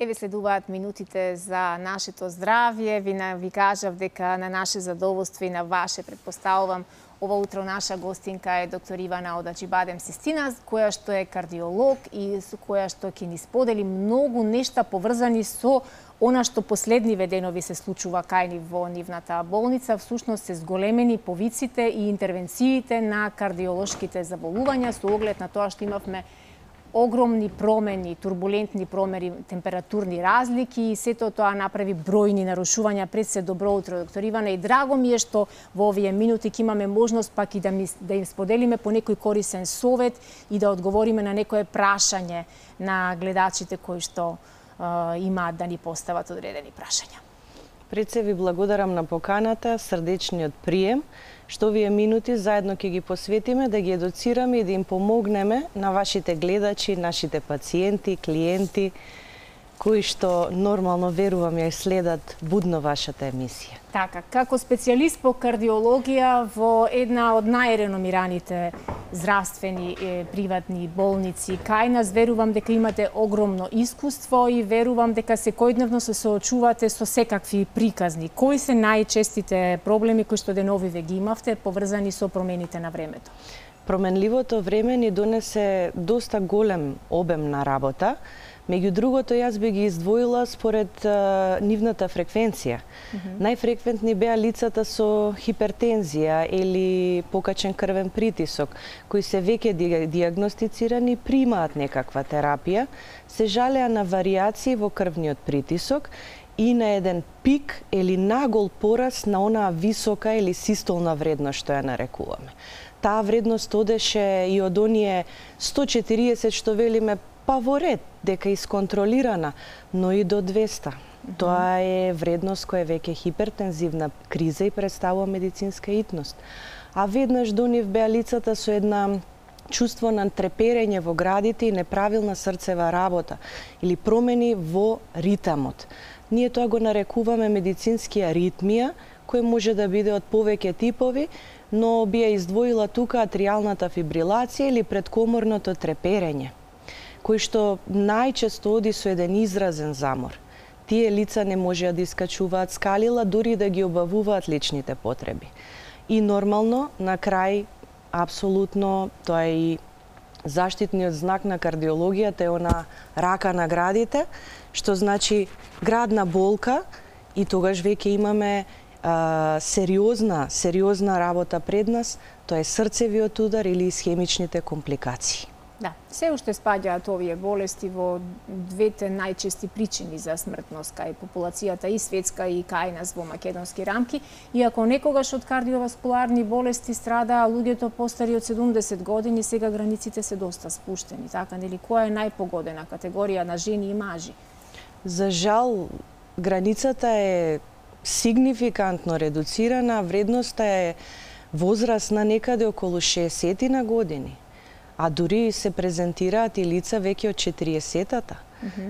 Еве следуваат минутите за нашето здравје. Ви кажав дека на наше задоволство и на ваше, предпоставувам, ова утро наша гостинка е доктор Ивана Одаџибадем Систина, која што е кардиолог и со која што ќе ни сподели многу нешта поврзани со она што последниве денови се случува кај ни во нивната болница. Всушност се зголемени повиците и интервенциите на кардиолошките заболувања со оглед на тоа што имавме огромни промени, турбулентни промени, температурни разлики и сето тоа направи бројни нарушувања. Пред се добро утро, доктор Ивана, и драго ми е што во овие минути ќе имаме можност пак и да им споделиме по некој корисен совет и да одговориме на некое прашање на гледачите кои што имаат да ни постават одредени прашања. Пред се ви благодарам на поканата, срдечниот прием, што овие минути заедно ќе ги посветиме да ги едуцираме и да им помогнеме на вашите гледачи, нашите пациенти, клиенти, кои што нормално верувам ја следат будно вашата емисија. Така, како специјалист по кардиологија во една од најреномираните здравствени приватни болници кај нас, верувам дека имате огромно искуство и верувам дека секојдневно се соочувате со секакви приказни. Кои се најчестите проблеми кои што деновиве ги имавте поврзани со промените на времето? Променливото време ни донесе доста голем обем на работа. Меѓу другото, јас би ги издвоила според нивната фреквенција. Најфреквентни беа лицата со хипертензија или покачен крвен притисок, кои се веќе диагностицирани, примаат некаква терапија, се жалеа на варијации во крвниот притисок и на еден пик или нагол пораст на онаа висока или систолна вредност што ја нарекуваме. Таа вредност одеше и од оние 140 што велиме па во ред, дека исконтролирана, но и до 200. Тоа е вредност која е веќе хипертензивна криза и представува медицинска итност. А веднаш до нив беа лицата со една чувство на треперење во градите и неправилна срцева работа или промени во ритамот. Ние тоа го нарекуваме медицински аритмија, кој може да биде од повеќе типови, но би ја издвоила тука атриалната фибрилација или предкоморното треперење, кој што најчесто оди со еден изразен замор. Тие лица не можеа да искачуваат скалила, дури да ги обавуваат личните потреби. И нормално, на крај, апсолутно, тоа е и заштитниот знак на кардиологијата, е она рака на градите, што значи градна болка и тогаш веќе имаме сериозна работа пред нас, тоа е срцевиот удар или исхемичните компликации. Да, се уште спаѓаат овие болести во двете најчести причини за смртност кај популацијата и светска и кај нас во македонски рамки. Иако некогаш од кардиоваскуларни болести страдаа луѓето постари од 70 години, сега границите се доста спуштени, така нели? Која е најпогодена категорија на жени и мажи? За жал, границата е сигнификантно редуцирана, вредноста е возрастна некаде околу 60 на години. А дури се презентираат и лица веќе од 40-тата.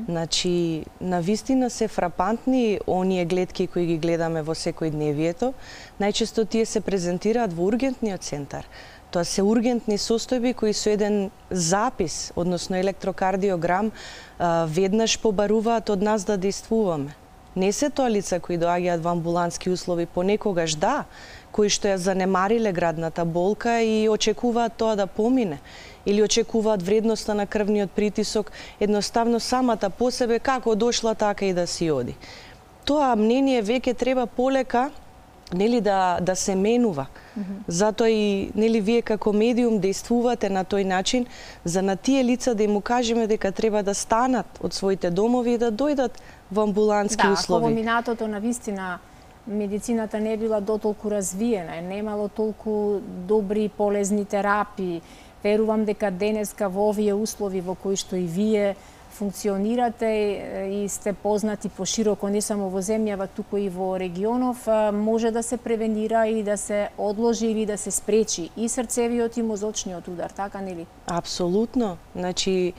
Значи, навистина се фрапантни оние гледки кои ги гледаме во секојдневието. Најчесто тие се презентираат во ургентниот центар. Тоа се ургентни состојби кои со еден запис, односно електрокардиограм, веднаш побаруваат од нас да действуваме. Не се тоа лица кои доаѓаат во амбулантски услови, понекогаш да, кои што ја занемариле градната болка и очекуваат тоа да помине, или очекуваат вредноста на крвниот притисок едноставно самата по себе како дошла така и да си оди. Тоа мнение веќе треба полека нели да се менува. Затоа и нели вие како медиум действувате на тој начин за на тие лица да им кажеме дека треба да станат од своите домови и да дојдат во амбулантски услови. Да, ако во минатото навистина медицината не била дотолку развиена, немало толку добри полезни терапии. Верувам дека денеска во овие услови во кои што и вие функционирате и сте познати пошироко не само во земјава, туку и во регионов, може да се превенира и да се одложи или да се спречи и срцевиот и мозочниот удар, така нели? Апсолутно. Значи,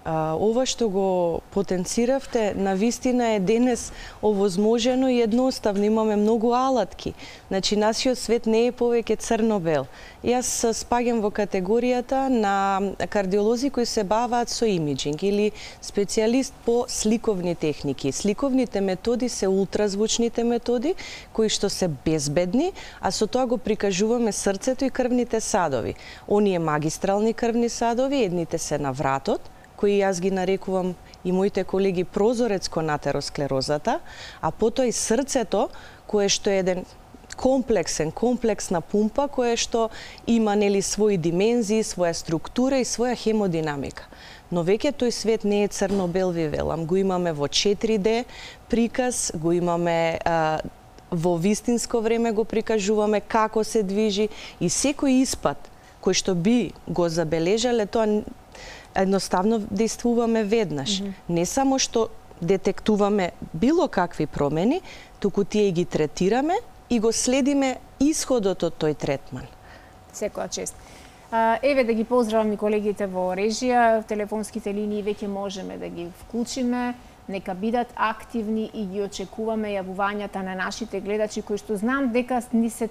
Ова што го потенциравте, навистина е денес овозможено и едноставно. Имаме многу алатки. Значи, нашиот свет не е повеќе црно-бел. Јас спаѓам во категоријата на кардиолози кои се баваат со имиджинг или специјалист по сликовни техники. Сликовните методи се ултразвучните методи, кои што се безбедни, а со тоа го прикажуваме срцето и крвните садови. Оние магистрални крвни садови, едните се на вратот, кои јас ги нарекувам и моите колеги прозорец кон атеросклерозата, а потоа и срцето, кое што е еден комплексна пумпа, кое што има нели своји димензии, своја структура и своја хемодинамика. Но веќе тој свет не е црно-бел, ви велам. Го имаме во 4D приказ, го имаме во вистинско време го прикажуваме како се движи и секој испад кој што би го забележале, тоа едноставно действуваме веднаш. Не само што детектуваме било какви промени, туку тие ги третираме и го следиме исходот од тој третман. Секоја чест. Еве да ги поздравам и колегите во режија, телефонските линии веќе можеме да ги вклучиме, нека бидат активни и ги очекуваме јавувањата на нашите гледачи кои што знам дека ни се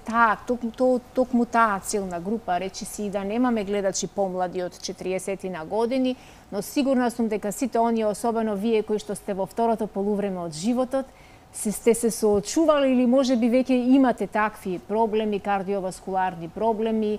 токму таа целна група, речиси и да немаме гледачи помлади од 40 на години, но сигурна сум дека сите оние, особено вие кои што сте во второто полувреме од животот, сте се соочували или можеби веќе имате такви проблеми, кардиоваскуларни проблеми,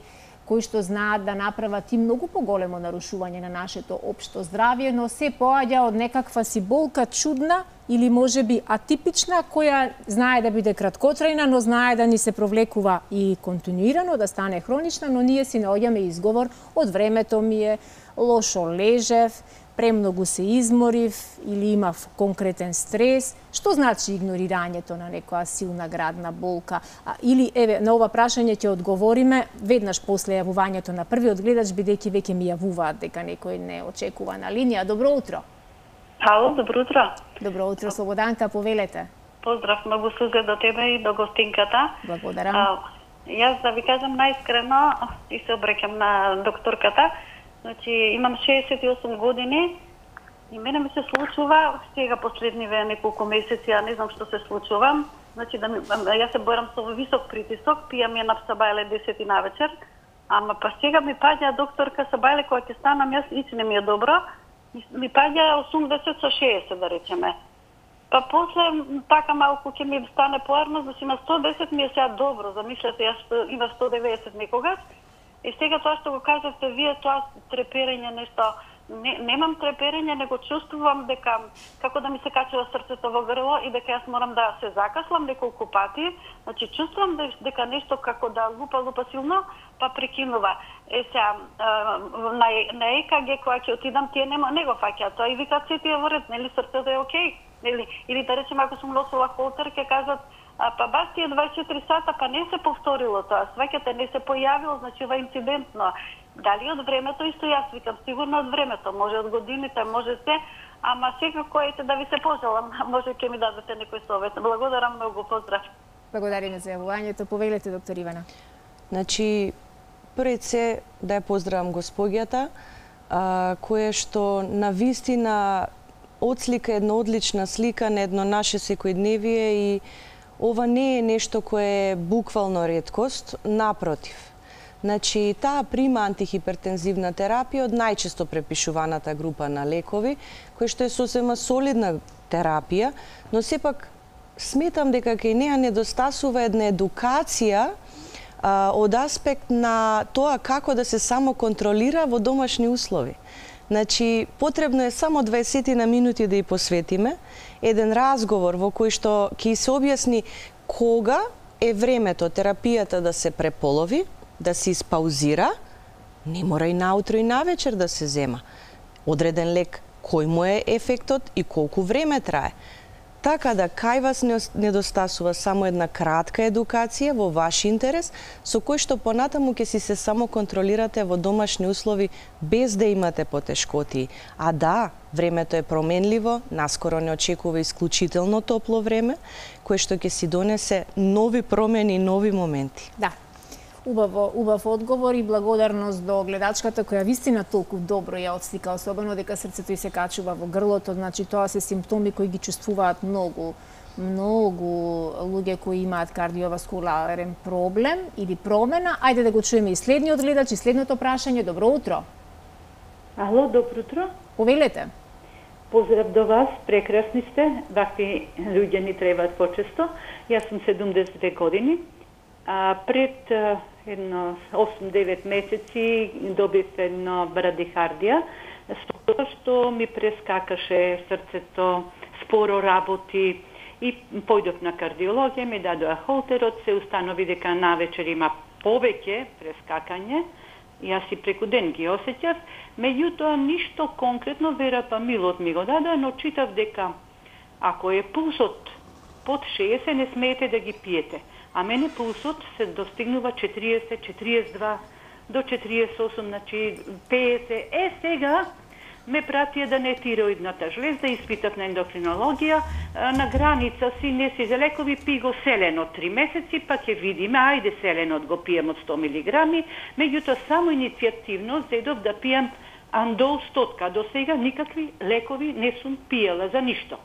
кои што знаат да направат и многу поголемо нарушување на нашето општо здравје, но се поаѓа од некаква си болка чудна или можеби атипична, која знае да биде краткотрајна, но знае да ни се провлекува и континуирано, да стане хронична, но ние си наоѓаме изговор од времето ми е, лошо лежев, премногу се изморив или имав конкретен стрес. Што значи игнорирањето на некоја силна градна болка? Или, еве, на ова прашање ќе одговориме веднаш после јавувањето на првиот гледач, бидејќи веќе ми јавуваат дека некој не очекува на линија. Добро утро. Ало, добро утро. Добро утро, Слободанка, повелете. Поздрав многу Сузе до тебе и до гостинката. Благодарам. Јас да ви кажам најискрено и се обраќам на докторката. Значи, имам 68 години и мене ми се случува сега последниве неколку месеци, ја не знам што се случува. Значи, јас се борам со висок притисок, пијам ја на сабајле 10 на вечер, ама па сега ми паѓа докторка сабајле која ќе станам, јас ич не ми е добро, ми паѓа 80 со 60 да речеме. Па после така малку ќе ми стане поарно, значи на 110 ми е сега добро, замислете, јас има 190 некогаш. И сега тоа што го кажавте вие, тоа треперење нешто, немам треперење, него чувствувам дека како да ми се качува срцето во грло и дека јас морам да се закашлам неколку пати. Значи чувствувам дека нешто како да лупа силно, па прекинува. Сега на ЕКГ која ќе отидам, тие не го фаќаат тоа и викаат се тие во ред, нели срцето е окей, нели? Или да речеме ако сум носила холтер, ќе кажат па баш тие 24 сата, па не се повторило тоа. Сваќате, не се појавило, значи ова инцидентно. Дали од времето, исто јас викам, сигурно од времето, може од годините, може се, ама секако ете да ви се пожелам, може ќе ми дадете некој совет. Благодарам многу, поздрав. Благодариме за јавувањето. Повелете, доктор Ивана. Значи, пред се да ја поздравам госпоѓата, која што навистина отслика една одлична слика на едно наше секојдневие и ова не е нешто кое е буквално реткост, напротив. Значи, таа прима антихипертензивна терапија од најчесто препишуваната група на лекови, кој што е сосема солидна терапија, но сепак сметам дека кај неа недостасува една едукација од аспект на тоа како да се самоконтролира во домашни услови. Значи, потребно е само 20 на минути да ја посветиме, еден разговор во кој што ќе се објасни кога е времето терапијата да се преполови, да се испаузира, не мора и наутро и навечер да се зема. Одреден лек, кој му е ефектот и колку време трае. Така да кај вас недостасува само една кратка едукација во ваш интерес, со кој што понатаму ќе си се само контролирате во домашни услови без да имате потешкоти. А да, времето е променливо, наскоро не очекува исклучително топло време, кое што ќе си донесе нови промени и нови моменти. Да. Убав одговор и благодарност до гледачката која вистина толку добро ја отслика, особено дека срцето ѝ се качува во грлото, значи тоа се симптоми кои ги чувствуваат многу луѓе кои имаат кардиоваскуларен проблем или промена. Ајде да го чуеме и следниот гледач и следното прашање. Добро утро. Ало, добро утро. Повелете. Поздрав до вас, прекрасни сте. Вакви луѓе ни требаат почесто. Јас сум 72 години. Пред едно 8-9 месеци добив едно брадихардија, што ми прескакаше срцето, споро работи и појдов на кардиологија, ми дадоа холтерот, се установи дека навечер има повеќе прескакање. Јас и преку ден ги осеќав, меѓутоа ништо конкретно, верапамилот ми го дадоа, но читав дека ако е пулсот под 60, не смеете да ги пиете. А мене пулсот се достигнува 40, 42 до 48, значи 50. Сега ме пратија да не тироидната жлезда, испитав на ендокринологија, на граница си, не си за лекови, пи го селено 3 месеци, па ќе видиме, ајде селенот го пием од 100 милиграми, меѓутоа само иницијативно зедов да пијам андол 100, до сега никакви лекови не сум пиела за ништо.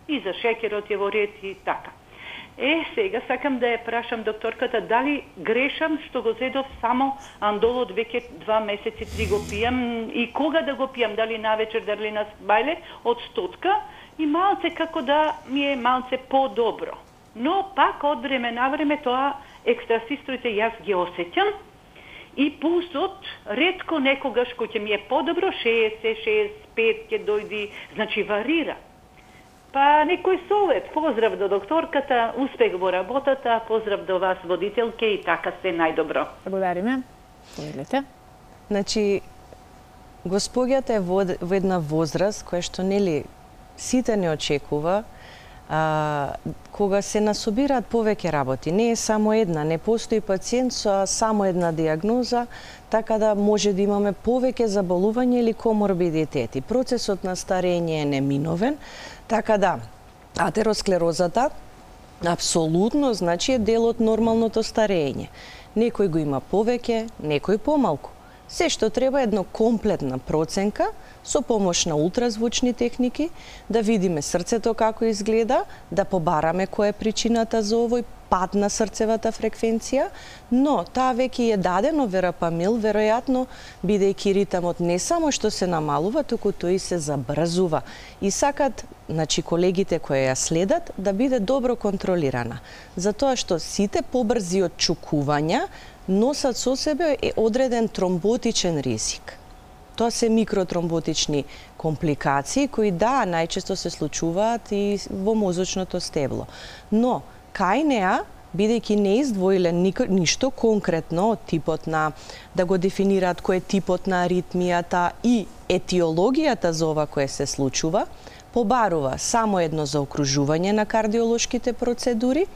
И за шекерот е во ред и така. Сега сакам да ја прашам докторката дали грешам што го зедов само андолот, веќе 2 месеци 3 го пијам и кога да го пијам, дали навечер, дали на бајле од 100 и малце како да ми е малце по-добро. Но пак од време на време тоа екстрасистоите јас ги осеќам и пулсот ретко некогаш кој ќе ми е по-добро 60, 65 ќе дојди, значи варира. Па некој совет, поздрав до докторката, успех во работата, поздрав до вас водителке и така се најдобро. Благодариме. Повелете. Значи, госпоѓата е во една возраст која што нели сите не очекува, кога се насобираат повеќе работи. Не е само една, не постои пациент со само една диагноза, така да може да имаме повеќе заболувања или коморбидитети. Процесот на старење е неминовен, така да атеросклерозата апсолутно значи е дел од нормалното старење. Некој го има повеќе, некој помалку. Се што треба е едно комплетна проценка со помош на ултразвучни техники, да видиме срцето како изгледа, да побараме која е причината за овој пад на срцевата фреквенција, но таа веќе е дадено верапамил, веројатно бидејќи ритамот не само што се намалува, туку тој се забрзува. И сакат, значи колегите кои ја следат, да биде добро контролирана. Затоа што сите побрзи отчукувања носат со себе одреден тромботичен ризик. Тоа се микротромботични компликации кои најчесто се случуваат и во мозочното стебло. Но кај неа, бидејќи не издвоиле ништо конкретно од типот на да го дефинираат кој е типот на аритмијата и етиологијата за ова кое се случува, побарува само едно заокружување на кардиолошките процедури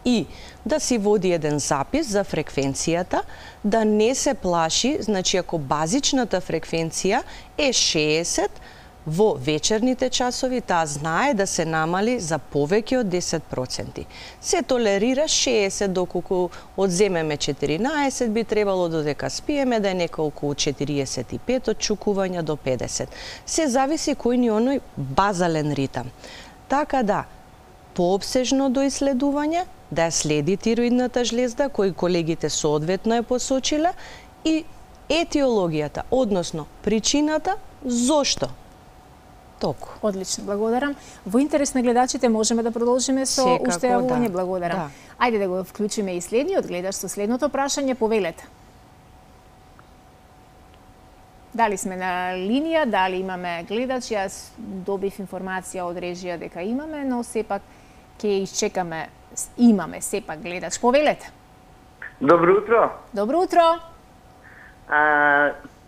и да си води еден запис за фреквенцијата, да не се плаши, значи ако базичната фреквенција е 60, во вечерните часови таа знае да се намали за повеќе од 10%. Се толерира 60, доколку одземеме 14, би требало додека спиеме да е неколку 45 отчукувања до 50. Се зависи кој ни оној базален ритам. Така да, пообсежно до исследување, да ја следи тироидната жлезда, кој колегите соодветно ја посочиле, и етиологијата, односно причината зошто. Толку. Одлично, благодарам. Во интерес на гледачите можеме да продолжиме со уште јавување. Благодарам. Да. Ајде да го вклучиме и следниот гледач со следното прашање. Повелете. Дали сме на линија, дали имаме гледач? Јас добив информација од режија дека имаме, но сепак ќе изчекаме. Имаме сепак гледач. Повелете. Добро утро. Добро утро.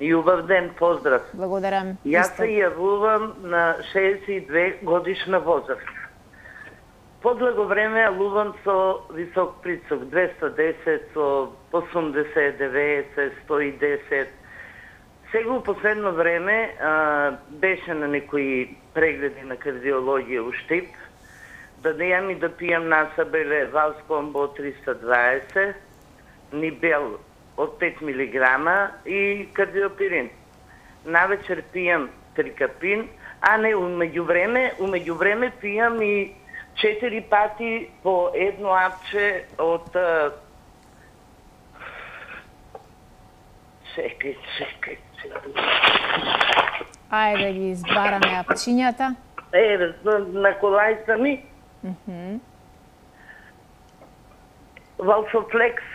Јубав ден, поздрав. Благодарам. Јас се јавувам на 62 годишна возраст. Подлого време јавувам со висок прицок 210, со 80, 90, 110. Сега во последно време беше на некои прегледи на кардиологија у Штип, да не ја ми да пијам насабеле Валскомбо 320, Нибел од 5 милиграма и кардиопирин. Навечер пијам трикапин, а не, умеѓу време пијам и 4 пати по едно апче од... Чекај. Ајде да ги избараме апчињата. На колајца ми. Валсофлекс.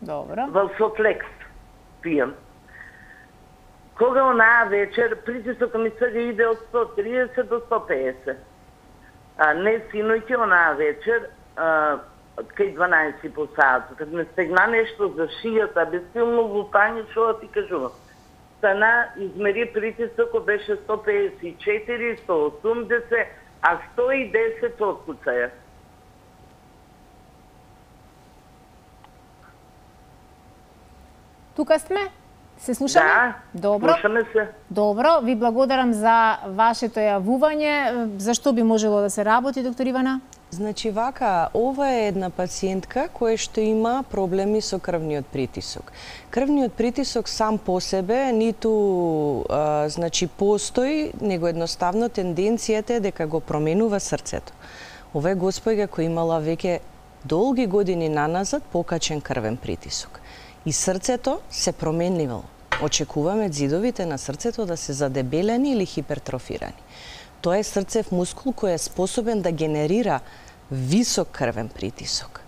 Добро. Валсофлекс пијам. Кога онаа вечер притисокот ми сега иде од 130 до 150. Не синојќи онаа вечер, кај 12 по саат, кад ме стегна нешто за шијата, без силно лупање, што да ти кажувам. Стана, измери притисокот, беше 154, 180, а 110 откуцаја. Тука сме? Се слушаме? Да, Добро. слушаме се. Добро, ви благодарам за вашето јавување. Зашто би можело да се работи, доктор Ивана? Значи вака, ова е една пациентка која што има проблеми со крвниот притисок. Крвниот притисок сам по себе ниту значи постои, него едноставно тенденцијата е дека го променува срцето. Ова е господја која имала веќе долги години наназад покачен крвен притисок. И срцето се променливало. Очекуваме ѕидовите на срцето да се задебелени или хипертрофирани. Тоа е срцев мускул кој е способен да генерира висок крвен притисок.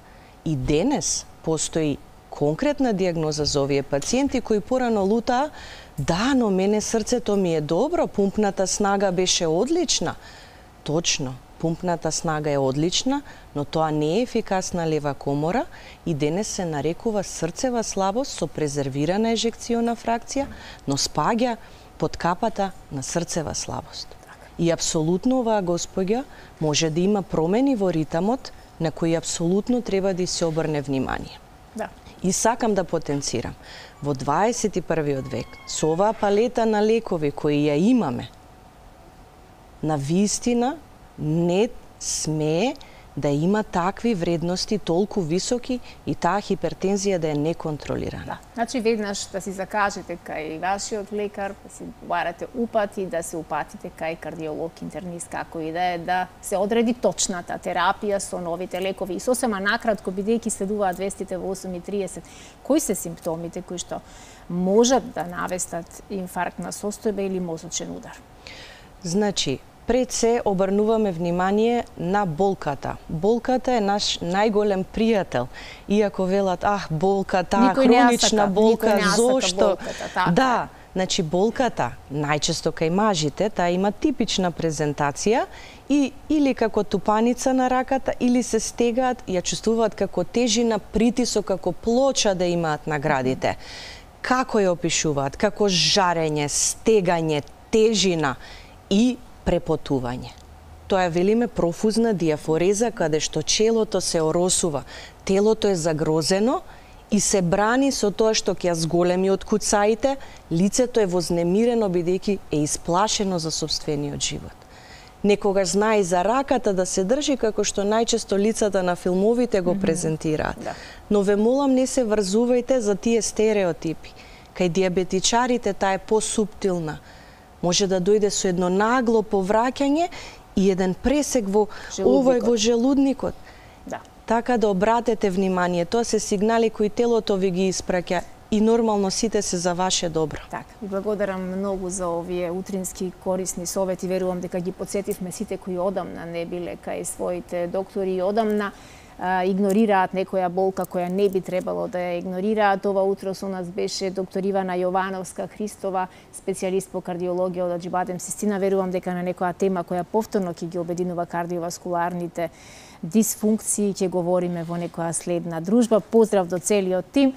И денес постои конкретна диагноза за овие пациенти кои порано лутаа, да, но мене срцето ми е добро, пумпната снага беше одлична. Точно, пумпната снага е одлична, но тоа не е ефикасна лева комора и денес се нарекува срцева слабост со презервирана ежекциона фракција, но спаѓа под капата на срцева слабост. И апсолутно оваа господја може да има промени во ритамот на кои апсолутно треба да се обрне внимание. Да. И сакам да потенцирам, во 21. век, со оваа палета на лекови кои ја имаме, на вистина не смее да има такви вредности толку високи и таа хипертензија да е неконтролирана. Да. Значи веднаш да си закажете кај вашиот лекар, да си барате упати, да се упатите кај кардиолог, интернист, како и да се одреди точната терапија со новите лекови. И сосема накратко, бидејќи следуваат вестите во 8:30, кои се симптомите кои што можат да навестат инфарктна состојба или мозочен удар? Значи, пред се обрнуваме внимание на болката. Болката е наш најголем пријател. Иако велат, болка, таа хронична болка, зошто? Да, значи болката, најчесто кај мажите, таа има типична презентација и или како тупаница на раката, или се стегаат, ја чувствуваат како тежина, притисок, како плоча да имаат на градите. Како ја опишуваат? Како жарење, стегање, тежина и препотување. Тоа е, велиме, профузна диафореза, каде што челото се оросува, телото е загрозено и се брани со тоа што ќе зголеми од куцаите, лицето е вознемирено бидејќи е исплашено за сопствениот живот. Некогаш знае за раката да се држи како што најчесто лицата на филмовите го презентираат. Но ве молам, не се врзувајте за тие стереотипи. Кај диабетичарите таа е посуптилна. Може да дојде со едно нагло повраќање и еден пресек во желудникот. Да. Така да обратете внимание, тоа се сигнали кои телото ви ги испраќа и нормално сите се за ваше добро. Така, ви благодарам многу за овие утрински корисни совети. Верувам дека ги потсетивме сите кои одамна не биле кај своите доктори и одамна игнорираат некоја болка која не би требало да ја игнорираат. Ова утро со нас беше доктор Ивана Јовановска-Христова, специјалист по кардиологија од Аџибадем Систина. Верувам дека на некоја тема која повторно ќе ги обединува кардиоваскуларните дисфункции ќе говориме во некоја следна дружба. Поздрав до целиот тим.